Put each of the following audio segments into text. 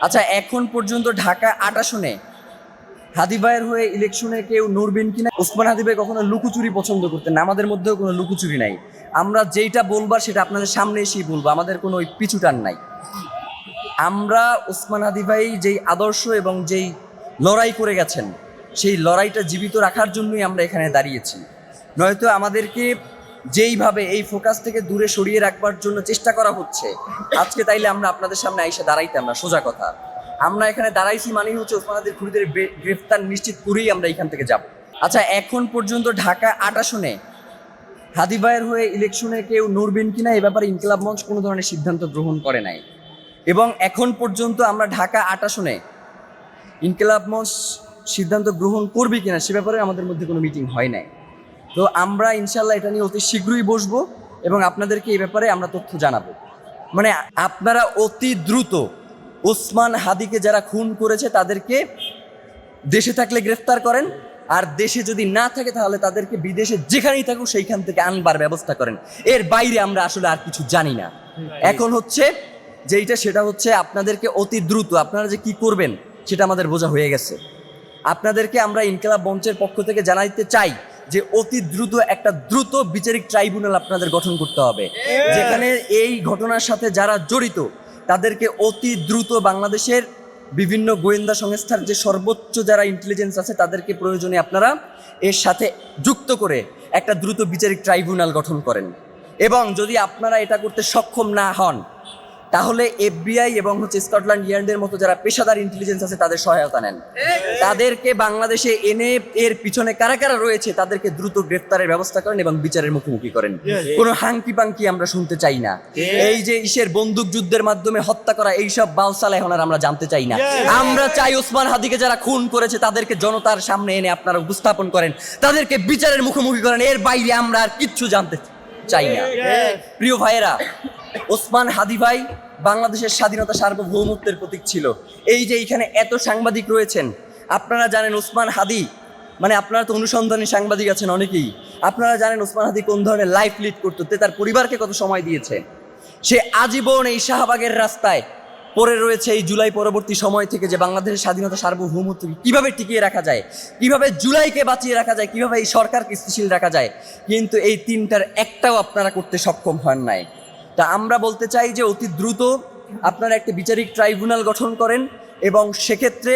আচ্ছা, এখন পর্যন্ত ঢাকা ৮ আসনে হাদি ভাইয়ের হয়ে ইলেকশনে কেউ নড়বেন কিনা? ওসমান হাদি ভাই কখনো লুকোচুরি পছন্দ করতেন না, আমাদের মধ্যেও কোনো লুকোচুরি নাই। আমরা যেইটা বলবার সেটা আপনাদের সামনে এসেই বলবো, আমাদের কোনো ওই পিছুটান নাই। আমরা ওসমান হাদি ভাই যেই আদর্শ এবং যেই লড়াই করে গেছেন, সেই লড়াইটা জীবিত রাখার জন্যই আমরা এখানে দাঁড়িয়েছি। নয়তো আমাদেরকে যেইভাবে এই ফোকাস থেকে দূরে সরিয়ে রাখবার জন্য চেষ্টা করা হচ্ছে, আজকে তাইলে আমরা আপনাদের সামনে আইসা দাঁড়াইতাম না। সোজা কথা, আমরা এখানে দাঁড়াইছি মানেই হচ্ছে ওসমান হাদির খুনিদের গ্রেফতার নিশ্চিত করেই আমরা এখান থেকে যাব। আচ্ছা, এখন পর্যন্ত ঢাকা ৮ আসনে হাদি ভাইয়ের হয়ে ইলেকশনে কেউ নড়বেন কিনা এ ব্যাপারে ইনকিলাব মঞ্চ কোনো ধরনের সিদ্ধান্ত গ্রহণ করে নাই। এবং এখন পর্যন্ত আমরা ঢাকা ৮ আসনে ইনকিলাব মঞ্চ সিদ্ধান্ত গ্রহণ করবে কিনা সে ব্যাপারে আমাদের মধ্যে কোনো মিটিং হয় নাই। তো আমরা ইনশাল্লাহ এটা নিয়ে অতি শীঘ্রই বসবো এবং আপনাদেরকে এই ব্যাপারে আমরা তথ্য জানাবো। মানে আপনারা অতি দ্রুত ওসমান হাদিকে যারা খুন করেছে তাদেরকে দেশে থাকলে গ্রেফতার করেন, আর দেশে যদি না থাকে তাহলে তাদেরকে বিদেশে যেখানেই থাকুক সেইখান থেকে আনবার ব্যবস্থা করেন। এর বাইরে আমরা আসলে আর কিছু জানি না। এখন হচ্ছে যেইটা সেটা হচ্ছে আপনাদেরকে অতি দ্রুত আপনারা যে কি করবেন সেটা আমাদের বোঝা হয়ে গেছে। আপনাদেরকে আমরা ইনকিলাব মঞ্চের পক্ষ থেকে জানাইতে চাই যে অতি দ্রুত একটা দ্রুত বিচারিক ট্রাইব্যুনাল আপনাদের গঠন করতে হবে, যেখানে এই ঘটনার সাথে যারা জড়িত তাদেরকে অতি দ্রুত বাংলাদেশের বিভিন্ন গোয়েন্দা সংস্থার যে সর্বোচ্চ যারা ইন্টেলিজেন্স আছে তাদেরকে প্রয়োজনে আপনারা এর সাথে যুক্ত করে একটা দ্রুত বিচারিক ট্রাইব্যুনাল গঠন করেন। এবং যদি আপনারা এটা করতে সক্ষম না হন তাহলে এফবিআই এবং স্কটল্যান্ড ইয়ার্ডের মতো যারা পেশাদার ইন্টেলিজেন্স আছে তাদের সহায়তা নেন। তাদেরকে বাংলাদেশে এনে এর পিছনে কারা কারা রয়েছে তাদেরকে দ্রুত গ্রেফতারের ব্যবস্থা করেন এবং বিচারের মুখোমুখি করেন। কোনো হাঙ্কি পাঙ্কি আমরা শুনতে চাই না। এই যে ইসের বন্দুক যুদ্ধের মাধ্যমে হত্যা করা এইসব বালসাল এখন আর আমরা জানতে চাই না। আমরা চাই ওসমান হাদিকে যারা খুন করেছে তাদেরকে জনতার সামনে এনে আপনারা উপস্থাপন করেন, তাদেরকে বিচারের মুখোমুখি করেন। এর বাইরে আমরা আর কিচ্ছু জানতে চাই না। প্রিয় ভাইয়েরা, ওসমান হাদি ভাই বাংলাদেশের স্বাধীনতা সার্বভৌমত্বের প্রতীক ছিল। এই যে এখানে এত সাংবাদিক রয়েছেন, আপনারা জানেন ওসমান হাদি মানে আপনারা তো অনুসন্ধানী সাংবাদিক আছেন অনেকেই, আপনারা জানেন ওসমান হাদি কোন ধরনের লাইফ লিড করতো, তার পরিবারকে কত সময় দিয়েছে। সে আজীবন এই শাহবাগের রাস্তায় পড়ে রয়েছে এই জুলাই পরবর্তী সময় থেকে, যে বাংলাদেশের স্বাধীনতা সার্বভৌমত্ব কিভাবে টিকিয়ে রাখা যায়, কিভাবে জুলাইকে বাঁচিয়ে রাখা যায়, কিভাবে এই সরকারকে স্থিতিশীল রাখা যায়। কিন্তু এই তিনটার একটাও আপনারা করতে সক্ষম হন নাই। তা আমরা বলতে চাই যে অতি দ্রুত আপনারা একটি বিচারিক ট্রাইব্যুনাল গঠন করেন এবং সেক্ষেত্রে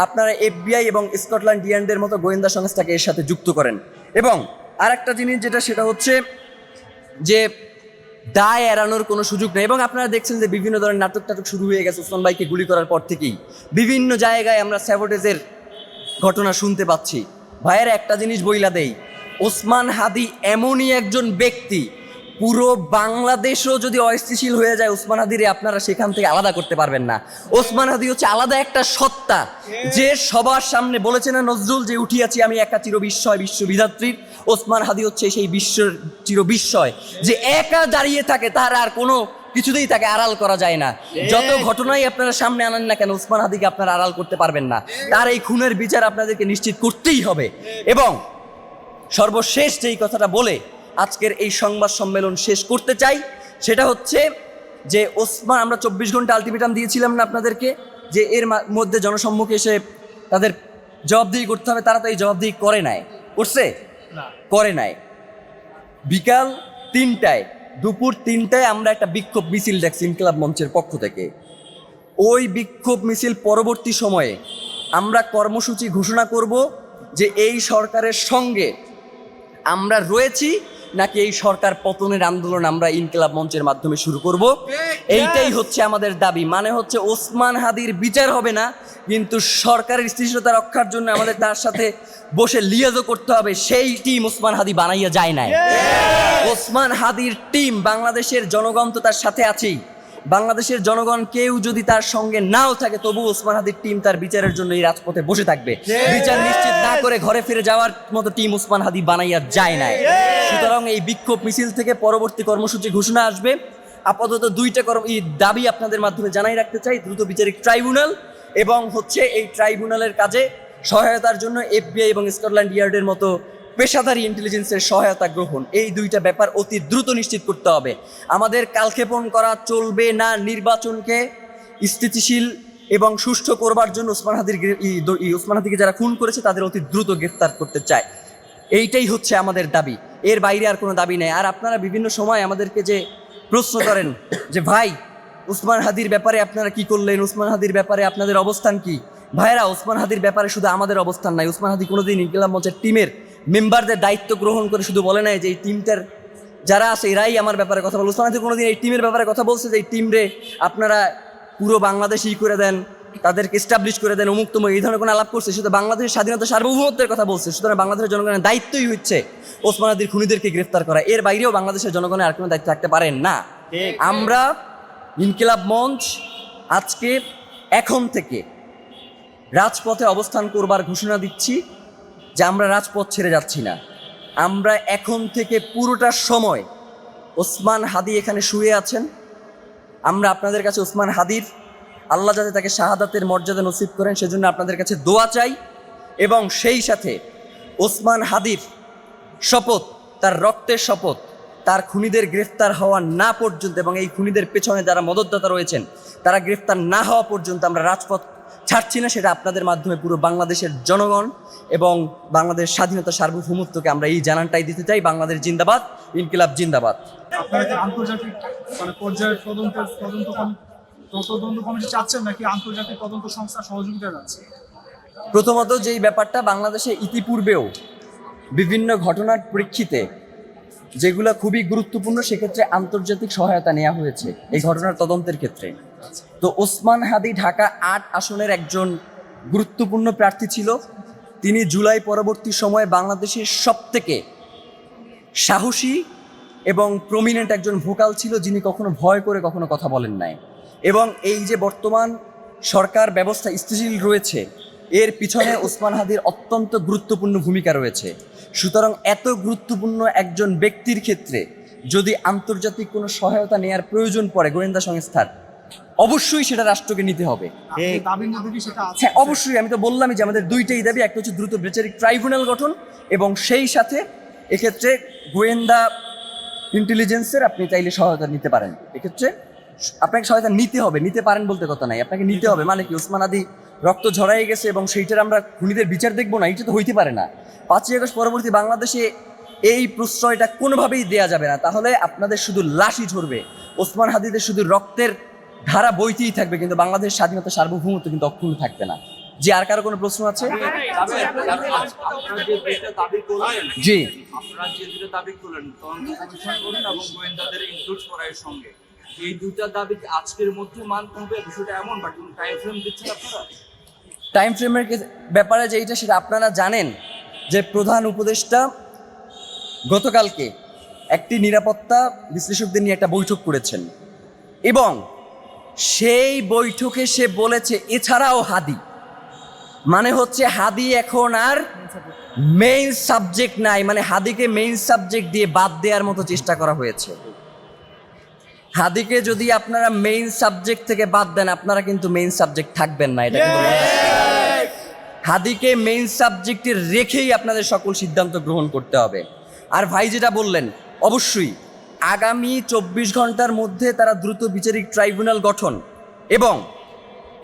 আপনারা এফবিআই এবং স্কটল্যান্ড ইয়ার্ডের মতো গোয়েন্দা সংস্থাকে এর সাথে যুক্ত করেন। এবং আর একটা জিনিস যেটা সেটা হচ্ছে যে দায় এড়ানোর কোনো সুযোগ নেই। এবং আপনারা দেখছেন যে বিভিন্ন ধরনের নাটক টাটক শুরু হয়ে গেছে ওসমান ভাইকে গুলি করার পর থেকেই। বিভিন্ন জায়গায় আমরা স্যাবোটেজের ঘটনা শুনতে পাচ্ছি। ভাইয়ের একটা জিনিস বইলা দেই, ওসমান হাদি এমনই একজন ব্যক্তি, পুরো বাংলাদেশও যদি অস্থিতিশীল হয়ে যায় ওসমান হাদিরে আপনারা সেখান থেকে আলাদা করতে পারবেন না। ওসমান হাদি হচ্ছে আলাদা একটা সত্তা, যে সবার সামনে বলেছে না নজরুল যে উঠিয়াছি আমি একা চির বিস্ময় বিশ্ববিধাত্রীর। ওসমান হাদি হচ্ছে সেই বিশ্বের চির বিস্ময়, যে একা দাঁড়িয়ে থাকে, তার আর কোনো কিছুতেই তাকে আড়াল করা যায় না। যত ঘটনাই আপনারা সামনে আনেন না কেন ওসমান হাদিকে আপনারা আড়াল করতে পারবেন না। তার এই খুনের বিচার আপনাদেরকে নিশ্চিত করতেই হবে। এবং সর্বশেষ যেই কথাটা বলে আজকের এই সংবাদ সম্মেলন শেষ করতে চাই সেটা হচ্ছে যে ওসমান, আমরা 24 ঘন্টা আলটিমেটাম দিয়েছিলাম না আপনাদেরকে, যে এর মধ্যে জনসম্মুখে এসে তাদের জবাবদিহি করতে হবে। তারা তো এই জবাবদিহি করে নাই, করছে করে নাই। বিকাল 3টায়, দুপুর 3টায় আমরা একটা বিক্ষোভ মিছিল দেখছি ইনকিলাব মঞ্চের পক্ষ থেকে। ওই বিক্ষোভ মিছিল পরবর্তী সময়ে আমরা কর্মসূচি ঘোষণা করব যে এই সরকারের সঙ্গে আমরা রয়েছি নাকি এই সরকার পতনের আন্দোলন আমরা ইনকিলাব মঞ্চের মাধ্যমে শুরু করব। এইটাই হচ্ছে আমাদের দাবি। মানে হচ্ছে ওসমান হাদির বিচার হবে না, কিন্তু সরকারের স্থিতিশীলতা রক্ষার জন্য আমাদের তার সাথে বসে লিয়াজও করতে হবে। সেই টিম ওসমান হাদি বানাইয়া যায় নাই। ওসমান হাদির টিম, বাংলাদেশের জনগণ তো তার সাথে আছেই। বাংলাদেশের জনগণ কেউ যদি তার সঙ্গে নাও থাকে তবু ওসমান হাদির টিম তার বিচারের জন্য এই রাজপথে বসে থাকবে। বিচার নিশ্চিত না করে ঘরে ফিরে যাওয়ার মতো টিম ওসমান হাদি বানাইয়া যায় নাই। সুতরাং এই বিক্ষোভ মিছিল থেকে পরবর্তী কর্মসূচি ঘোষণা আসবে। আপাতত দুইটা দাবি আপনাদের মাধ্যমে জানাই রাখতে চাই: দ্রুত বিচারিক ট্রাইব্যুনাল এবং হচ্ছে এই ট্রাইব্যুনালের কাজে সহায়তার জন্য এফবিআই এবং স্কটল্যান্ড ইয়ার্ডের মতো পেশাদারী ইন্টেলিজেন্সের সহায়তা গ্রহণ। এই দুইটা ব্যাপার অতি দ্রুত নিশ্চিত করতে হবে। আমাদের কালক্ষেপণ করা চলবে না। নির্বাচনকে স্থিতিশীল এবং সুষ্ঠু করবার জন্য ওসমান হাদিকে যারা খুন করেছে তাদের অতি দ্রুত গ্রেফতার করতে চায়। এইটাই হচ্ছে আমাদের দাবি, এর বাইরে আর কোনো দাবি নেই। আর আপনারা বিভিন্ন সময় আমাদেরকে যে প্রশ্ন করেন যে ভাই ওসমান হাদির ব্যাপারে আপনারা কি করলেন, ওসমান হাদির ব্যাপারে আপনাদের অবস্থান কি? ভাইরা, ওসমান হাদির ব্যাপারে শুধু আমাদের অবস্থান নাই। ওসমান হাদি কোনোদিন ইনকিলাব মঞ্চের টিমের মেম্বারদের দায়িত্ব গ্রহণ করে শুধু বলে নাই যে এই টিমটার যারা আছে এরাই আমার ব্যাপারে কথা বলে। ওসমান হাদি কোনোদিন এই টিমের ব্যাপারে কথা বলছে যে এই টিমরে আপনারা পুরো বাংলাদেশই করে দেন, তাদেরকে এস্টাবলিশ করে দেন, অমুক তমুক, এই ধরনের কোনো আলাপ করছে? শুধু বাংলাদেশের স্বাধীনতা সার্বভৌমত্বের কথা বলছে। সুতরাং বাংলাদেশের জনগণের দায়িত্বই হচ্ছে ওসমান হাদির খুনিদেরকে গ্রেফতার করা। এর বাইরেও বাংলাদেশের জনগণের আর কোনো দায়িত্ব থাকতে পারেন না। আমরা ইনকিলাব মঞ্চ আজকে এখন থেকে রাজপথে অবস্থান করবার ঘোষণা দিচ্ছি যে আমরা রাজপথ ছেড়ে যাচ্ছি না। আমরা এখন থেকে পুরোটা সময় ওসমান হাদি এখানে শুয়ে আছেন, আমরা আপনাদের কাছে ওসমান হাদির আল্লাহ যাতে তাকে শাহাদাতের মর্যাদা নসিব করেন সেজন্য আপনাদের কাছে দোয়া চাই। এবং সেই সাথে ওসমান হাদির শপথ, তার রক্তের শপথ, তার খুনিদের গ্রেফতার হওয়া না পর্যন্ত এবং এই খুনিদের পেছনে যারা মদতদাতা রয়েছেন তারা গ্রেফতার না হওয়া পর্যন্ত আমরা রাজপথ ছাড়ছি না। সেটা আপনাদের মাধ্যমে পুরো বাংলাদেশের জনগণ এবং বাংলাদেশ স্বাধীনতা সার্বভৌমত্বকে আমরা এই জানানটাই দিতে চাই। বাংলাদেশ জিন্দাবাদ, ইনকিলাব জিন্দাবাদ। আপনারা কি আন্তর্জাতিক পর্যায়ের তদন্ত কমিটি চাচ্ছেন নাকি আন্তর্জাতিক তদন্ত সংস্থা সহযোগিতা যাচ্ছে? প্রথমত যেই ব্যাপারটা বাংলাদেশে ইতিপূর্বেও বিভিন্ন ঘটনার প্রেক্ষিতে যেগুলো খুবই গুরুত্বপূর্ণ সেক্ষেত্রে আন্তর্জাতিক সহায়তা নেওয়া হয়েছে এই ঘটনার তদন্তের ক্ষেত্রে। তো ওসমান হাদি ঢাকা ৮ আসনের একজন গুরুত্বপূর্ণ প্রার্থী ছিল। তিনি জুলাই পরবর্তী সময়ে বাংলাদেশের সবথেকে সাহসী এবং প্রমিনেন্ট একজন ভোকাল ছিল, যিনি কখনো ভয় করে কখনো কথা বলেন নাই। এবং এই যে বর্তমান সরকার ব্যবস্থা স্থিতিশীল রয়েছে এর পিছনে ওসমান হাদির অত্যন্ত গুরুত্বপূর্ণ ভূমিকা রয়েছে। সুতরাং এত গুরুত্বপূর্ণ একজন ব্যক্তির ক্ষেত্রে যদি আন্তর্জাতিক কোনো সহায়তা নেওয়ার প্রয়োজন পড়ে গোয়েন্দা সংস্থার, অবশ্যই সেটা রাষ্ট্রকে নিতে হবে। দাবির মধ্যে কি সেটা আছে? হ্যাঁ, অবশ্যই। আমি তো বললামই যে আমাদের দুইটাই দাবি, একটা হচ্ছে দ্রুত বিচারিক ট্রাইব্যুনাল গঠন এবং সেই সাথে এক্ষেত্রে গোয়েন্দা ইন্টেলিজেন্সের আপনি চাইলে সহায়তা নিতে পারেন। এক্ষেত্রে আপনাকে সহায়তা নিতে হবে, নিতে পারেন বলতে কথা নাই, আপনাকে নিতে হবে। মানে কি, ওসমান হাদি রক্ত ঝরাই গেছে এবং সেইটার আমরা খুনিদের বিচার দেখবো না, এটা তো হইতে পারে না। 5ই আগস্ট পরবর্তী বাংলাদেশে এই প্রশ্রয়টা কোনোভাবেই দেয়া যাবে না। তাহলে আপনাদের শুধু লাশই ঝরবে, ওসমান হাদিদের শুধু রক্তের ধারা বইতেই থাকবে, কিন্তু বাংলাদেশ স্বাধীনতা সার্বভৌমত্ব কিন্তু অক্ষুণ্ণ থাকবে না। জি, আর কারো কোনো প্রশ্ন আছে? জি, আপনারা যে দুটো দাবি করলেন তদন্ত কমিশন করুন এবং গোয়েন্দাদের ইনক্লুড করার সঙ্গে, এই দুটা দাবি আজকের মধ্যে মানতে হবে বিষয়টা এমন, বাট কোন টাইম ফ্রেম দিচ্ছেন আপনারা? টাইম ফ্রেমের ব্যাপারে যেটা সেটা আপনারা জানেন যে প্রধান উপদেষ্টা গতকালকে একটি নিরাপত্তা বিশ্লেষকদের নিয়ে একটা বৈঠক করেছেন এবং সেই বৈঠকে সে বলেছে এছাড়াও হাদি, মানে হচ্ছে হাদি এখন আর মেইন সাবজেক্ট নাই, মানে হাদিকে মেইন সাবজেক্ট দিয়ে বাদ দেওয়ার মতো চেষ্টা করা হয়েছে। হাদিকে যদি আপনারা মেইন সাবজেক্ট থেকে বাদ দেন আপনারা কিন্তু মেইন সাবজেক্ট থাকবেন না, এটা কিন্তু হাদিকে মেইন সাবজেক্টে রেখেই আপনাদের সকল সিদ্ধান্ত গ্রহণ করতে হবে। আর ভাই যেটা বললেন, অবশ্যই আগামী 24 ঘন্টার মধ্যে তারা দ্রুত বিচারিক ট্রাইব্যুনাল গঠন এবং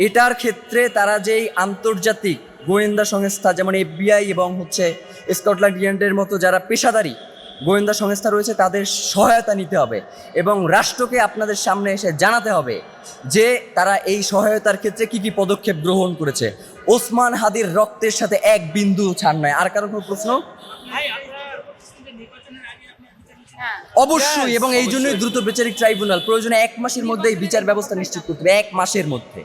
এটার ক্ষেত্রে তারা যেই আন্তর্জাতিক গোয়েন্দা সংস্থা যেমন FBI এবং স্কটল্যান্ড ইয়ার্ডের মতো যারা পেশাদারী গোয়েন্দা সংস্থা রয়েছে তাদের সহায়তা নিতে হবে এবং রাষ্ট্রকে আপনাদের সামনে এসে জানাতে হবে যে তারা এই সহায়তার ক্ষেত্রে কি কি পদক্ষেপ গ্রহণ করেছে। ওসমান হাদির রক্তের সাথে এক বিন্দু ছাড় নয়। আর কারো কোনো প্রশ্ন? অবশ্যই, এবং এই জন্যই দ্রুত বিচারিক ট্রাইব্যুনাল প্রয়োজনে 1 মাসের মধ্যেই বিচার ব্যবস্থা নিশ্চিত করতে হবে, 1 মাসের মধ্যে।